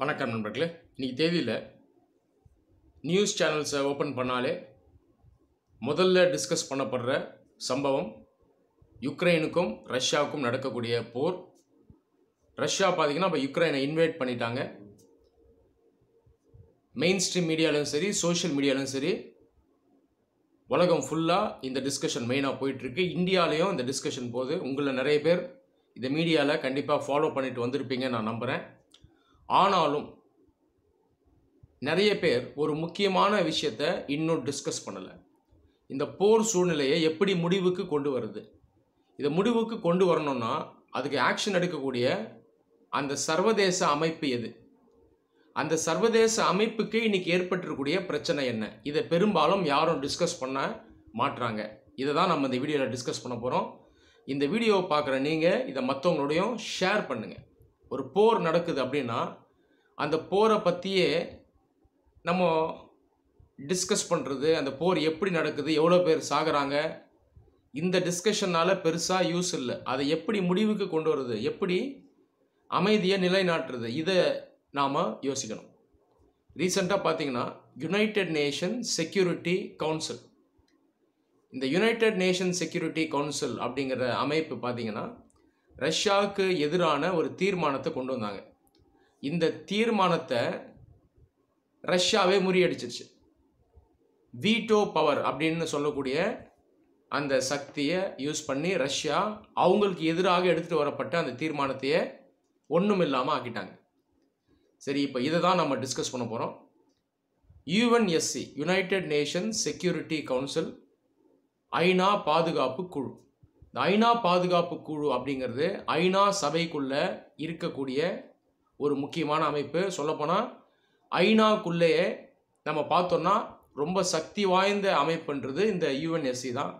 வணக்கம் நண்பர்களே. இன்றைக்கி தேதியில் நியூஸ் சேனல்ஸை ஓப்பன் பண்ணாலே முதல்ல டிஸ்கஸ் பண்ணப்படுற சம்பவம் யுக்ரைனுக்கும் ரஷ்யாவுக்கும் நடக்கக்கூடிய போர். ரஷ்யா பார்த்திங்கன்னா இப்போ யுக்ரைனை இன்வைட் பண்ணிட்டாங்க. மெயின் ஸ்ட்ரீம் மீடியாலையும் சரி, சோஷியல் மீடியாலையும் சரி, உலகம் ஃபுல்லாக இந்த டிஸ்கஷன் மெயினாக போயிட்டுருக்கு. இந்தியாவிலையும் இந்த டிஸ்கஷன் போகுது. உங்களில் நிறைய பேர் இந்த மீடியாவில் கண்டிப்பாக ஃபாலோ பண்ணிட்டு வந்திருப்பீங்க நான் நம்புகிறேன். ஆனாலும் நிறைய பேர் ஒரு முக்கியமான விஷயத்தை இன்னும் டிஸ்கஸ் பண்ணலை. இந்த போர் சூழ்நிலையை எப்படி முடிவுக்கு கொண்டு வருது? இதை முடிவுக்கு கொண்டு வரணும்னா அதுக்கு ஆக்ஷன் எடுக்கக்கூடிய அந்த சர்வதேச அமைப்பு எது? அந்த சர்வதேச அமைப்புக்கு இன்னைக்கு ஏற்பட்டிருக்கக்கூடிய பிரச்சனை என்ன? இதை பெரும்பாலும் யாரும் டிஸ்கஸ் பண்ண மாட்றாங்க. இதை தான் நம்ம இந்த வீடியோவில் டிஸ்கஸ் பண்ண போகிறோம். இந்த வீடியோவை பார்க்குற நீங்கள் இதை மற்றவங்களோடையும் ஷேர் பண்ணுங்கள். ஒரு போர் நடக்குது அப்படின்னா அந்த போரை பற்றியே நம்ம டிஸ்கஸ் பண்ணுறது, அந்த போர் எப்படி நடக்குது, எவ்வளோ பேர் சாகுறாங்க, இந்த டிஸ்கஷனால் பெருசாக யூஸ் இல்லை. அதை எப்படி முடிவுக்கு கொண்டு வருது, எப்படி அமைதியை நிலைநாட்டுறது, இதை நாம் யோசிக்கணும். ரீசெண்டாக பார்த்தீங்கன்னா யுனைடெட் நேஷன் செக்யூரிட்டி கவுன்சில், இந்த யுனைடெட் நேஷன் செக்யூரிட்டி கவுன்சில் அப்படிங்கிற அமைப்பு பார்த்தீங்கன்னா ரஷ்யாவுக்கு எதிரான ஒரு தீர்மானத்தை கொண்டு வந்தாங்க. இந்த தீர்மானத்தை ரஷ்யாவே முறியடிச்சிருச்சு. வீட்டோ பவர் அப்படின்னு சொல்லக்கூடிய அந்த சக்தியை யூஸ் பண்ணி ரஷ்யா அவங்களுக்கு எதிராக எடுத்துகிட்டு வரப்பட்ட அந்த தீர்மானத்தையே ஒன்றும் இல்லாமல் ஆக்கிட்டாங்க. சரி, இப்போ இதை தான் நம்ம டிஸ்கஸ் பண்ண போகிறோம். UNSC, United nation security council, ஐநா பாதுகாப்பு குழு. இந்த ஐநா பாதுகாப்பு குழு அப்படிங்கிறது ஐநா சபைக்குள்ளே இருக்கக்கூடிய ஒரு முக்கியமான அமைப்பு. சொல்லப்போனால் ஐநாக்குள்ளேயே நம்ம பார்த்தோன்னா ரொம்ப சக்தி வாய்ந்த அமைப்புன்றது இந்த யுஎன்எஸ்சி தான்.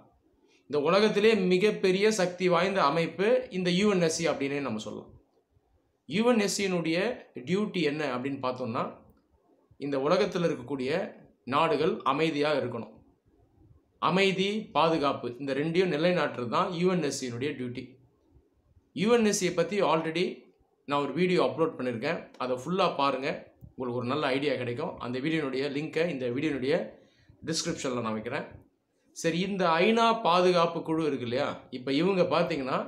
இந்த உலகத்திலே மிகப்பெரிய சக்தி வாய்ந்த அமைப்பு இந்த யுஎன்எஸ்சி அப்படின்னே நம்ம சொல்லலாம். யுஎன்எஸ்சியினுடைய டியூட்டி என்ன அப்படின்னு பார்த்தோம்னா, இந்த உலகத்தில் இருக்கக்கூடிய நாடுகள் அமைதியாக இருக்கணும். அமைதி, பாதுகாப்பு, இந்த ரெண்டையும் நிலைநாட்டுறது தான் யுஎன்எஸ்சியினுடைய டியூட்டி. யுஎன்எஸ்சியை பற்றி ஆல்ரெடி நான் ஒரு வீடியோ அப்லோட் பண்ணியிருக்கேன். அதை ஃபுல்லாக பாருங்கள், உங்களுக்கு ஒரு நல்ல ஐடியா கிடைக்கும். அந்த வீடியோனுடைய லிங்க்கை இந்த வீடியோனுடைய டிஸ்கிரிப்ஷனில் நான் வைக்கிறேன். சரி, இந்த ஐநா பாதுகாப்பு குழு இருக்கு இல்லையா, இப்போ இவங்க பார்த்தீங்கன்னா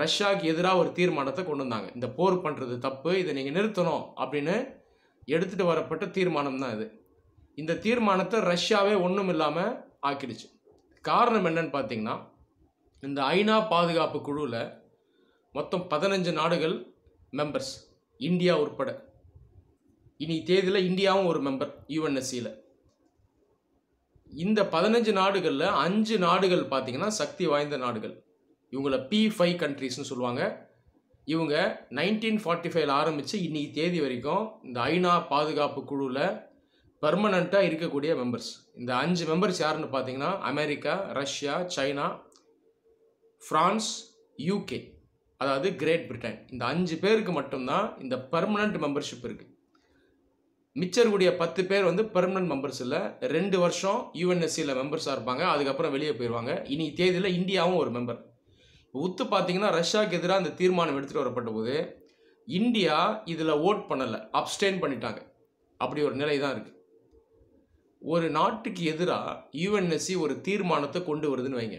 ரஷ்யாவுக்கு எதிராக ஒரு தீர்மானத்தை கொண்டு வந்தாங்க. இந்த போர் பண்ணுறது தப்பு, இதை நீங்கள் நிறுத்தணும் அப்படின்னு எடுத்துகிட்டு வரப்பட்ட தீர்மானம் தான் இது. இந்த தீர்மானத்தை ரஷ்யாவே ஒன்றும் இல்லாமல் ஆக்கிடுச்சு. காரணம் என்னன்னு பார்த்தீங்கன்னா, இந்த ஐநா பாதுகாப்பு குழுவில் மொத்தம் 15 நாடுகள் மெம்பர்ஸ், இந்தியா உட்பட. இனி தேதியில் இந்தியாவும் ஒரு மெம்பர் யுஎன்எஸ்சியில். இந்த 15 நாடுகளில் 5 நாடுகள் பார்த்தீங்கன்னா சக்தி வாய்ந்த நாடுகள். இவங்களை P5 கண்ட்ரீஸ்னு சொல்லுவாங்க. இவங்க 1945 ஆரம்பித்து இன்னைக்கு தேதி வரைக்கும் இந்த ஐநா பாதுகாப்பு குழுவில் பர்மனண்ட்டாக இருக்கக்கூடிய மெம்பர்ஸ். இந்த 5 மெம்பர்ஸ் யாருன்னு பார்த்தீங்கன்னா America, Russia, China, France, UK, அதாவது கிரேட் பிரிட்டன். இந்த 5 பேருக்கு மட்டும்தான் இந்த பர்மனண்ட் மெம்பர்ஷிப் இருக்குது. மிச்சருடைய 10 பேர் பெர்மனன்ட் மெம்பர்ஸ் இல்லை. 2 வருஷம் யுஎன்எஸ்சியில் மெம்பர்ஸாக இருப்பாங்க, அதுக்கப்புறம் வெளியே போயிடுவாங்க. இனி தேதியில் இந்தியாவும் ஒரு மெம்பர். உத்து பார்த்தீங்கன்னா ரஷ்யாவுக்கு எதிராக அந்த தீர்மானம் எடுத்துகிட்டு வரப்பட்ட போது இந்தியா இதில் ஓட் பண்ணலை, அப்ஸ்டெயின் பண்ணிட்டாங்க. அப்படி ஒரு நிலை தான் இருக்குது. ஒரு நாட்டுக்கு எதிராக யுஎன்எஸ்சி ஒரு தீர்மானத்தை கொண்டு வருதுன்னு வைங்க.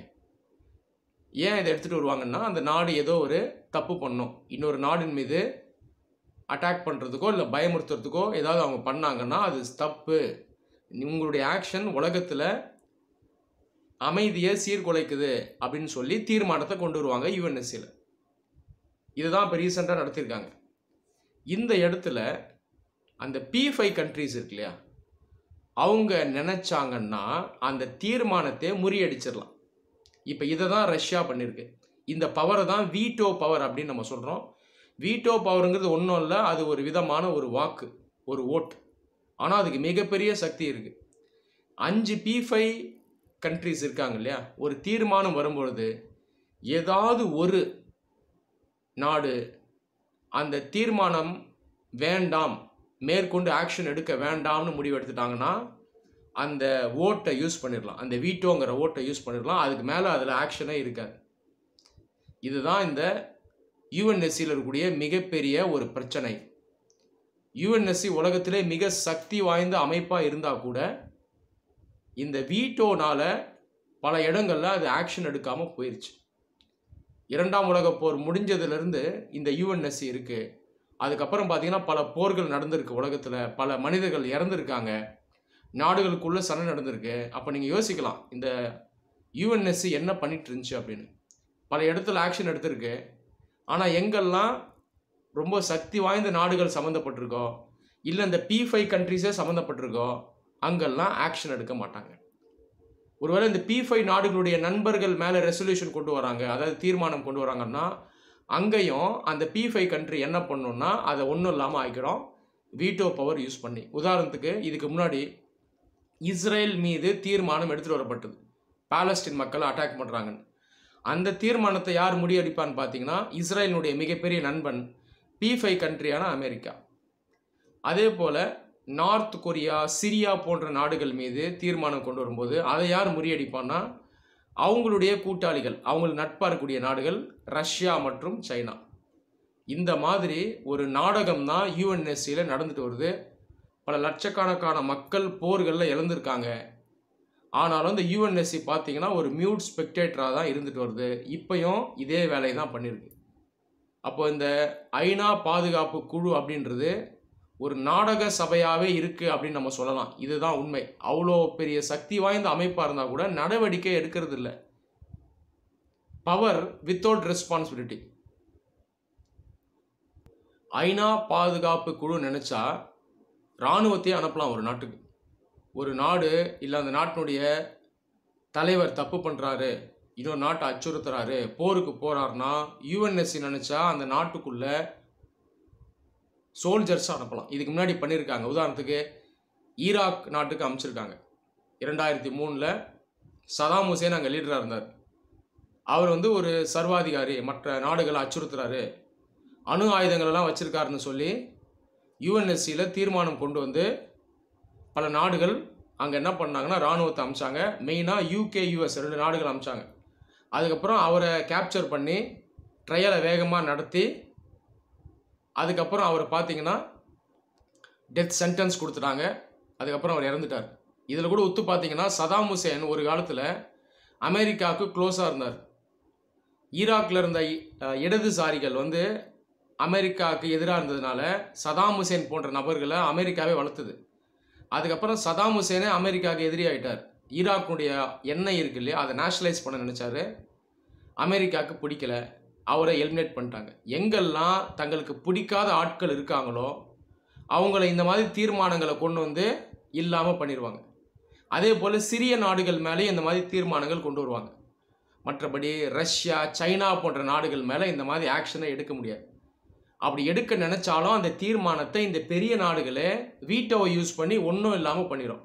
ஏன் இதை எடுத்துகிட்டு வருவாங்கன்னா, அந்த நாடு ஏதோ ஒரு தப்பு பண்ணணும், இன்னொரு நாடின் மீது அட்டாக் பண்ணுறதுக்கோ இல்லை பயமுறுத்துறதுக்கோ ஏதாவது அவங்க பண்ணாங்கன்னா அது தப்பு, உங்களுடைய ஆக்ஷன் உலகத்தில் அமைதியை சீர்குலைக்குது அப்படின்னு சொல்லி தீர்மானத்தை கொண்டு வருவாங்க யுஎன்எஸ்சியில். இதுதான் இப்போ ரீசெண்டாக நடத்தியிருக்காங்க. இந்த இடத்துல அந்த P5 கண்ட்ரீஸ் இருக்கு இல்லையா, அவங்க நினச்சாங்கன்னா அந்த தீர்மானத்தை முறியடிச்சிடலாம். இப்போ இதை தான் ரஷ்யா பண்ணியிருக்கு. இந்த பவரை தான் வீட்டோ பவர் அப்படின்னு நம்ம சொல்கிறோம். வீட்டோ பவருங்கிறது ஒன்றும் இல்லை, அது ஒரு விதமான ஒரு வாக்கு, ஒரு ஓட். ஆனால் அதுக்கு மிகப்பெரிய சக்தி இருக்குது. 5 P5 கண்ட்ரீஸ் இருக்காங்க இல்லையா, ஒரு தீர்மானம் வரும்பொழுது ஏதாவது ஒரு நாடு அந்த தீர்மானம் வேண்டாம், மேற்கொண்டு ஆக்ஷன் எடுக்க வேண்டாம்னு முடிவு எடுத்துட்டாங்கன்னா அந்த ஓட்டை யூஸ் பண்ணிடலாம், அந்த வீட்டோங்கிற ஓட்டை யூஸ் பண்ணிடலாம். அதுக்கு மேலே அதில் ஆக்ஷனே இருக்காது. இதுதான் இந்த யுஎன்எஸ்சியில் இருக்கக்கூடிய மிகப்பெரிய ஒரு பிரச்சனை. யுஎன்எஸ்சி உலகத்திலே மிக சக்தி வாய்ந்த அமைப்பாக இருந்தால் கூட இந்த வீட்டோனால பல இடங்களில் அது ஆக்ஷன் எடுக்காமல் போயிடுச்சு. 2ஆம் உலகப் போர் முடிஞ்சதுலேருந்து இந்த யுஎன்எஸ்சி இருக்குது. அதுக்கப்புறம் பார்த்தீங்கன்னா பல போர்கள் நடந்திருக்கு உலகத்தில், பல மனிதர்கள் இறந்துருக்காங்க, நாடுகளுக்குள்ளே சண்டை நடந்திருக்கு. அப்போ நீங்கள் யோசிக்கலாம் இந்த யுஎன்எஸ்சி என்ன பண்ணிட்டு இருந்துச்சு அப்படின்னு. பல இடத்துல ஆக்ஷன் எடுத்திருக்கு. ஆனால் எங்கெல்லாம் ரொம்ப சக்தி வாய்ந்த நாடுகள் சம்மந்தப்பட்டிருக்கோ, இல்லை இந்த P5 கண்ட்ரிஸே சம்மந்தப்பட்டிருக்கோ, அங்கெல்லாம் ஆக்ஷன் எடுக்க மாட்டாங்க. ஒருவேளை இந்த P5 நாடுகளுடைய நண்பர்கள் மேலே ரெசல்யூஷன் கொண்டு வராங்க, அதாவது தீர்மானம் கொண்டு வராங்கன்னா, அங்கேயும் அந்த P5 கண்ட்ரி என்ன பண்ணணும்னா அதை ஒன்றும் இல்லாமல் ஆகிக்கிறோம், வீட்டோ பவர் யூஸ் பண்ணி. உதாரணத்துக்கு இதுக்கு முன்னாடி இஸ்ரேல் மீது தீர்மானம் எடுத்துகிட்டு வரப்பட்டது, பாலஸ்தீன் மக்களை அட்டாக் பண்ணுறாங்கன்னு. அந்த தீர்மானத்தை யார் முறியடிப்பான்னு பார்த்தீங்கன்னா, இஸ்ரேலினுடைய மிகப்பெரிய நண்பன் P5 கண்ட்ரியான அமெரிக்கா. அதே போல் நார்த் கொரியா, சிரியா போன்ற நாடுகள் மீது தீர்மானம் கொண்டு வரும்போது அதை யார் முறியடிப்பான்னா, அவங்களுடைய கூட்டாளிகள், அவங்களுக்கு நட்பாக இருக்கக்கூடிய நாடுகள் ரஷ்யா மற்றும் சைனா. இந்த மாதிரி ஒரு நாடகம் தான் யுஎன்எஸ்சியில் நடந்துட்டு வருது. பல லட்சக்கணக்கான மக்கள் போர்களில் இழந்திருக்காங்க. ஆனாலும் இந்த யுஎன்எஸ்சி பார்த்தீங்கன்னா ஒரு மியூட் ஸ்பெக்டேட்டராக தான் இருந்துட்டு வருது. இப்போயும் இதே வேலையை தான் பண்ணியிருக்கு. அப்போ இந்த ஐநா பாதுகாப்பு குழு அப்படின்றது ஒரு நாடக சபையாகவே இருக்குது அப்படின்னு நம்ம சொல்லலாம். இதுதான் உண்மை. அவ்வளோ பெரிய சக்தி வாய்ந்த அமைப்பாக இருந்தால் கூட நடவடிக்கை எடுக்கிறது இல்லை. Power without responsibility. ஐநா பாதுகாப்பு குழு நினச்சா இராணுவத்தையே அனுப்பலாம் ஒரு நாட்டுக்கு. ஒரு நாடு இல்லை அந்த நாட்டினுடைய தலைவர் தப்பு பண்ணுறாரு, இன்னொரு நாட்டை அச்சுறுத்துறாரு, போருக்கு போகிறாருன்னா யுஎன்எஸ்சி நினச்சா அந்த நாட்டுக்குள்ளே சோல்ஜர்ஸை அனுப்பலாம். இதுக்கு முன்னாடி பண்ணியிருக்காங்க. உதாரணத்துக்கு ஈராக் நாட்டுக்கு அனுப்பிச்சிருக்காங்க. 2003 சதாம் ஹுசேன் அங்கே லீடராக இருந்தார். அவர் ஒரு சர்வாதிகாரி, மற்ற நாடுகளை அச்சுறுத்துறாரு, அணு ஆயுதங்களெல்லாம் வச்சுருக்காருன்னு சொல்லி யுஎன்எஸ்சியில் தீர்மானம் கொண்டு வந்து பல நாடுகள் அங்கே என்ன பண்ணாங்கன்னா இராணுவத்தை அனுப்பிச்சாங்க. மெயினாக UK, US 2 நாடுகள் அனுப்பிச்சாங்க. அதுக்கப்புறம் அவரை கேப்சர் பண்ணி ட்ரையலை வேகமாக நடத்தி அதுக்கப்புறம் அவர் பார்த்தீங்கன்னா டெத் சென்டென்ஸ் கொடுத்துட்டாங்க. அதுக்கப்புறம் அவர் இறந்துட்டார். இதில் கூட ஒத்து பார்த்தீங்கன்னா சதாம் ஹுசேன் ஒரு காலத்தில் அமெரிக்காவுக்கு க்ளோஸாக இருந்தார். ஈராக்கில் இருந்த இடதுசாரிகள் அமெரிக்காவுக்கு எதிராக இருந்ததுனால சதாம் ஹுசேன் போன்ற நபர்களை அமெரிக்காவே வளர்த்துது. அதுக்கப்புறம் சதாம் ஹுசேனே அமெரிக்காவுக்கு எதிரி ஆகிட்டார். ஈராக்குடைய எண்ணெய் இருக்கு இல்லையா, அதை நேஷனலைஸ் பண்ண நினச்சாரு. அமெரிக்காவுக்கு பிடிக்கல, அவரை எலிமினேட் பண்ணிட்டாங்க. எங்கெல்லாம் தங்களுக்கு பிடிக்காத ஆட்கள் இருக்காங்களோ அவங்கள இந்த மாதிரி தீர்மானங்களை கொண்டு இல்லாமல் பண்ணிடுவாங்க. அதே போல் சிறிய நாடுகள் மேலே இந்த மாதிரி தீர்மானங்கள் கொண்டு வருவாங்க. மற்றபடி ரஷ்யா, சைனா போன்ற நாடுகள் மேலே இந்த மாதிரி ஆக்ஷனை எடுக்க முடியாது. அப்படி எடுக்க நினச்சாலும் அந்த தீர்மானத்தை இந்த பெரிய நாடுகளே வீட்டோவை யூஸ் பண்ணி ஒன்றும் இல்லாமல் பண்ணிடும்.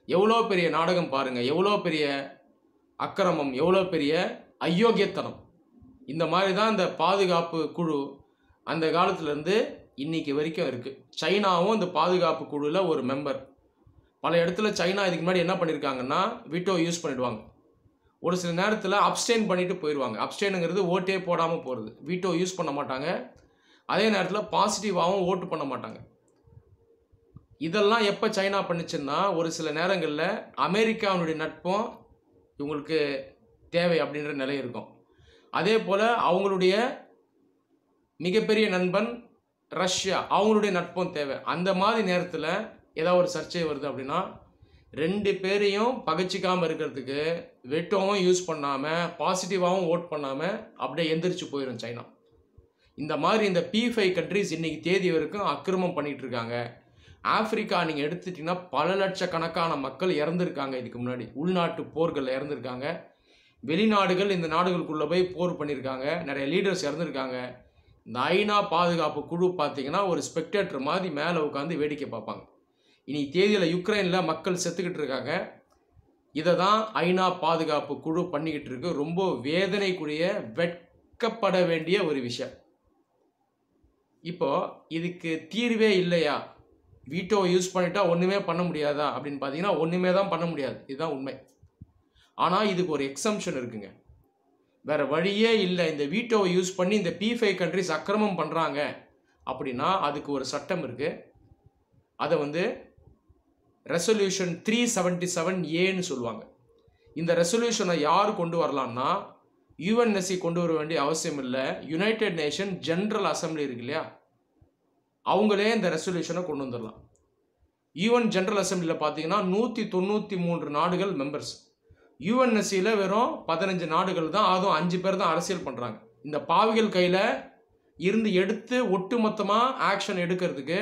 எவ்வளோ பெரிய நாடகம் பாருங்கள், எவ்வளோ பெரிய அக்கிரமம், எவ்வளோ பெரிய அயோக்கியத்தனம். இந்த மாதிரி தான் இந்த பாதுகாப்பு குழு அந்த காலத்துலேருந்து இன்னைக்கு வரைக்கும் இருக்குது. சைனாவும் இந்த பாதுகாப்பு குழுவில் ஒரு மெம்பர். பல இடத்துல சைனா இதுக்கு முன்னாடி என்ன பண்ணியிருக்காங்கன்னா வீட்டோ யூஸ் பண்ணிவிடுவாங்க. ஒரு சில நேரத்தில் அப்ஸ்டெயின் பண்ணிட்டு போயிடுவாங்க. அப்ஸ்டெயினுங்கிறது ஓட்டே போடாமல் போகிறது. வீட்டோ யூஸ் பண்ண மாட்டாங்க. அதே நேரத்தில் பாசிட்டிவாகவும் ஓட்டு பண்ண மாட்டாங்க. இதெல்லாம் எப்போ சைனா பண்ணுச்சுன்னா ஒரு சில நேரங்களில் அமெரிக்காவுடைய நட்பும் இவங்களுக்கு தேவை அப்படின்ற நிலை இருக்கும். அதே போல் அவங்களுடைய மிகப்பெரிய நண்பன் ரஷ்யா, அவங்களுடைய நட்பும் தேவை. அந்த மாதிரி நேரத்தில் ஏதாவது ஒரு சர்ச்சை வருது அப்படின்னா 2 பேரையும் பகைச்சிக்காமல் இருக்கிறதுக்கு வெட்டோவும் யூஸ் பண்ணாமல் பாசிட்டிவாகவும் ஓட் பண்ணாமல் அப்படியே எந்திரிச்சு போயிடும் சைனா. இந்த மாதிரி இந்த P5 கண்ட்ரிஸ் இன்றைக்கி தேதி வரைக்கும் அக்கிரமம் பண்ணிகிட்டு இருக்காங்க. ஆப்பிரிக்கா நீங்கள் எடுத்துட்டிங்கன்னா பல லட்சக்கணக்கான மக்கள் இறந்துருக்காங்க. இதுக்கு முன்னாடி உள்நாட்டு போர்களில் இறந்துருக்காங்க. வெளிநாடுகள் இந்த நாடுகளுக்குள்ளே போய் போர் பண்ணியிருக்காங்க. நிறைய லீடர்ஸ் இறந்துருக்காங்க. இந்த ஐநா பாதுகாப்பு குழு பார்த்தீங்கன்னா ஒரு ஸ்பெக்டேட்டர் மாதிரி மேலே உட்காந்து வேடிக்கை பார்ப்பாங்க. இன்னைக்கு தேதியில் யுக்ரைனில் மக்கள் செத்துக்கிட்டு இருக்காங்க. இதை தான் ஐநா பாதுகாப்பு குழு பண்ணிக்கிட்டு இருக்கு. ரொம்ப வேதனைக்குரிய, வெட்கப்பட வேண்டிய ஒரு விஷயம். இப்போது இதுக்கு தீர்வே இல்லையா, வீட்டோ யூஸ் பண்ணிட்டா ஒன்றுமே பண்ண முடியாதா அப்படின்னு பார்த்தீங்கன்னா ஒன்றுமே தான் பண்ண முடியாது. இதுதான் உண்மை. ஆனால் இதுக்கு ஒரு எக்ஸம்ஷன் இருக்குங்க. வேறு வழியே இல்லை. இந்த வீட்டோவை யூஸ் பண்ணி இந்த P5 கண்ட்ரிஸ் அக்கிரமம் பண்ணுறாங்க அப்படின்னா அதுக்கு ஒரு சட்டம் இருக்குது. அதை வந்து ரெசல்யூஷன் 377ஏன்னு சொல்லுவாங்க. இந்த ரெசல்யூஷனை யார் கொண்டு வரலாம்னா யுஎன்எஸ்சி கொண்டு வர வேண்டிய அவசியம் இல்லை. யுனைடெட் நேஷன் ஜெனரல் அசம்பிளி இருக்கு இல்லையா, அவங்களே இந்த ரெசல்யூஷனை கொண்டு வந்துடலாம். யுஎன் ஜெனரல் அசம்பிளியில் பார்த்தீங்கன்னா 193 நாடுகள் மெம்பர்ஸ். யுஎன்எஸ்சியில் வெறும் 15 நாடுகள் தான், அதுவும் 5 பேர் தான் அரசியல் பண்ணுறாங்க. இந்த பாவிகள் கையில் இருந்து எடுத்து ஒட்டுமொத்தமாக ஆக்ஷன் எடுக்கிறதுக்கு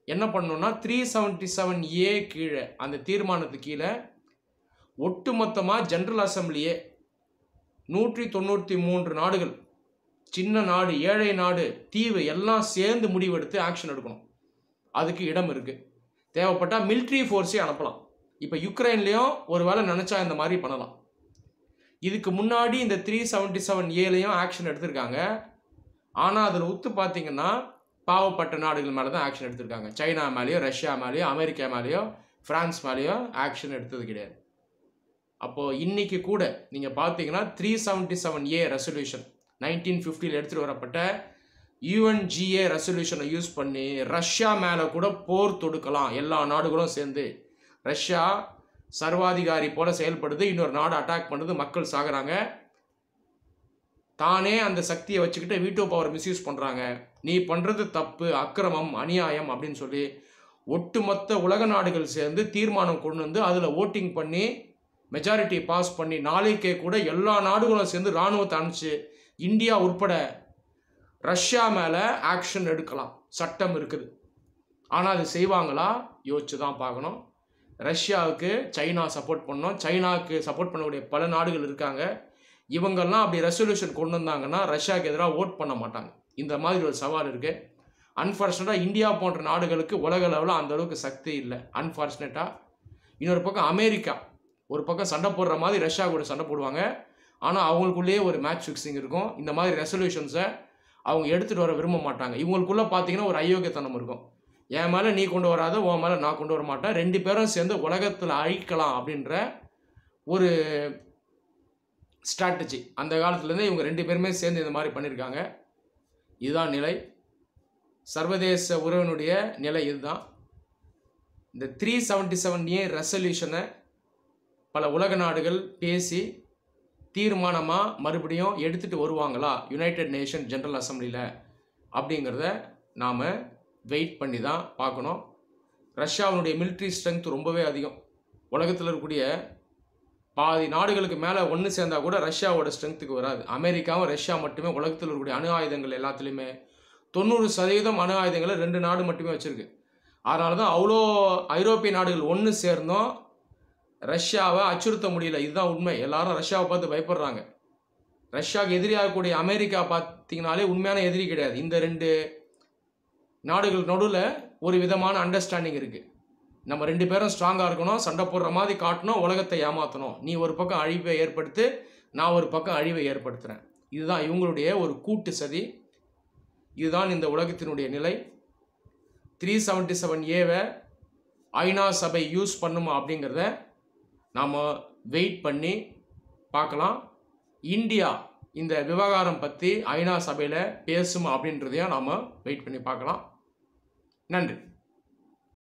என்ன பண்ணணும்னா 377A கீழே, அந்த தீர்மானத்துக்கு கீழே ஒட்டுமொத்தமாக ஜெனரல் அசம்பிளியே 193 நாடுகள், சின்ன நாடு, ஏழை நாடு, தீவு எல்லாம் சேர்ந்து முடிவெடுத்து ஆக்ஷன் எடுக்கணும். அதுக்கு இடம் இருக்குது. தேவைப்பட்டால் மிலிட்ரி ஃபோர்ஸே அனுப்பலாம். இப்போ யுக்ரைன்லேயும் ஒரு வேளை நினச்சா இந்த மாதிரி பண்ணலாம். இதுக்கு முன்னாடி இந்த 377ஏலையும் ஆக்ஷன் எடுத்திருக்காங்க. ஆனால் அதில் ஒத்து பார்த்தீங்கன்னா பாவப்பட்ட நாடுகள் மேலே தான் ஆக்ஷன் எடுத்திருக்காங்க. சைனா மேலேயோ, ரஷ்யா மேலேயோ, அமெரிக்கா மேலேயோ, ஃப்ரான்ஸ் மேலேயோ ஆக்ஷன் எடுத்தது கிடையாது. அப்போது இன்றைக்கி கூட நீங்கள் பார்த்தீங்கன்னா 377A ரெசல்யூஷன் 1950 எடுத்துகிட்டு வரப்பட்ட UNGA ரெசல்யூஷனை யூஸ் பண்ணி ரஷ்யா மேலே கூட போர் தொடுக்கலாம். எல்லா நாடுகளும் சேர்ந்து ரஷ்யா சர்வாதிகாரி போல செயல்படுது, இன்னொரு நாடு அட்டாக் பண்ணுது, மக்கள் சாகுறாங்க. தானே அந்த சக்தியை வச்சுக்கிட்டு வீட்டோ பவர் மிஸ்யூஸ் பண்ணுறாங்க. நீ பண்ணுறது தப்பு, அக்கிரமம், அநியாயம் அப்படின்னு சொல்லி ஒட்டுமொத்த உலக நாடுகள் சேர்ந்து தீர்மானம் கொண்டு வந்து அதில் ஓட்டிங் பண்ணி மெஜாரிட்டி பாஸ் பண்ணி நாளைக்கே கூட எல்லா நாடுகளும் சேர்ந்து இராணுவத்தை அனுப்பிச்சு இந்தியா உட்பட ரஷ்யா மேலே ஆக்ஷன் எடுக்கலாம். சட்டம் இருக்குது. ஆனால் அது செய்வாங்களா யோசிச்சு தான் பார்க்கணும். ரஷ்யாவுக்கு சைனா சப்போர்ட் பண்ணோம், சைனாவுக்கு சப்போர்ட் பண்ணக்கூடிய பல நாடுகள் இருக்காங்க. இவங்கெல்லாம் அப்படி ரெசல்யூஷன் கொண்டு வந்தாங்கன்னா ரஷ்யாவுக்கு எதிராக ஓட் பண்ண மாட்டாங்க. இந்த மாதிரி ஒரு சவால் இருக்குது. அன்ஃபார்ச்சுனேட்டாக இந்தியா போன்ற நாடுகளுக்கு உலக லெவலில் அந்தளவுக்கு சக்தி இல்லை. அன்ஃபார்ச்சுனேட்டாக இன்னொரு பக்கம் அமெரிக்கா ஒரு பக்கம் சண்டை போடுற மாதிரி ரஷ்யா கூட சண்டை போடுவாங்க. ஆனால் அவங்களுக்குள்ளேயே ஒரு மேட்ச் ஃபிக்ஸிங் இருக்கும். இந்த மாதிரி ரெசல்யூஷன்ஸை அவங்க எடுத்துகிட்டு வர விரும்ப மாட்டாங்க. இவங்களுக்குள்ளே பார்த்தீங்கன்னா ஒரு அயோக்கியத்தனம் இருக்கும். என் மேலே நீ கொண்டு வராத, உன் மேலே நான் கொண்டு வர மாட்டேன், 2 பேரும் சேர்ந்து உலகத்தில் அழிக்கலாம் அப்படின்ற ஒரு ஸ்ட்ராட்டஜி அந்த காலத்துலேருந்தே இவங்க 2 பேருமே சேர்ந்து இந்த மாதிரி பண்ணியிருக்காங்க. இதுதான் நிலை. சர்வதேச உறவினுடைய நிலை இதுதான். இந்த 377A ரெசல்யூஷனை பல உலக நாடுகள் பேசி தீர்மானமாக மறுபடியும் எடுத்துகிட்டு வருவாங்களா யுனைடெட் நேஷன் ஜெனரல் அசம்பிளியில் அப்படிங்கிறத நாம் வெயிட் பண்ணி தான் பார்க்கணும். ரஷ்யாவினுடைய மிலிட்ரி ஸ்ட்ரென்த் ரொம்பவே அதிகம். உலகத்தில் இருக்கக்கூடிய பாதி நாடுகளுக்கு மேலே ஒன்று சேர்ந்தால் கூட ரஷ்யாவோட ஸ்ட்ரென்த்துக்கு வராது. அமெரிக்காவும் ரஷ்யா மட்டுமே உலகத்தில் இருக்கக்கூடிய அணு ஆயுதங்கள் எல்லாத்துலேயுமே 90% அணு ஆயுதங்களை 2 நாடு மட்டுமே வச்சுருக்கு. அதனால தான் அவ்வளோ ஐரோப்பிய நாடுகள் ஒன்று சேர்ந்தோம் ரஷ்யாவை அச்சுறுத்த முடியல. இதுதான் உண்மை. எல்லாரும் ரஷ்யாவை பார்த்து பயப்படுறாங்க. ரஷ்யாவுக்கு எதிரியாகக்கூடிய அமெரிக்கா பார்த்தீங்கனாலே உண்மையான எதிரி கிடையாது. இந்த 2 நாடுகள் நடுவில் ஒரு விதமான அண்டர்ஸ்டாண்டிங் இருக்குது. நம்ம 2 பேரும் ஸ்ட்ராங்காக இருக்கணும், சண்டை போடுற மாதிரி காட்டணும், உலகத்தை ஏமாற்றணும். நீ ஒரு பக்கம் அழிவை ஏற்படுத்து, நான் ஒரு பக்கம் அழிவை ஏற்படுத்துகிறேன். இதுதான் இவங்களுடைய ஒரு கூட்டு சதி. இதுதான் இந்த உலகத்தினுடைய நிலை. 377ஏவை ஐநா சபை யூஸ் பண்ணுமா அப்படிங்கிறத நாம் வெயிட் பண்ணி பார்க்கலாம். இந்தியா இந்த விவகாரம் பற்றி ஐநா சபையில் பேசுமா அப்படின்றதையும் நாம் வெயிட் பண்ணி பார்க்கலாம். நன்றி.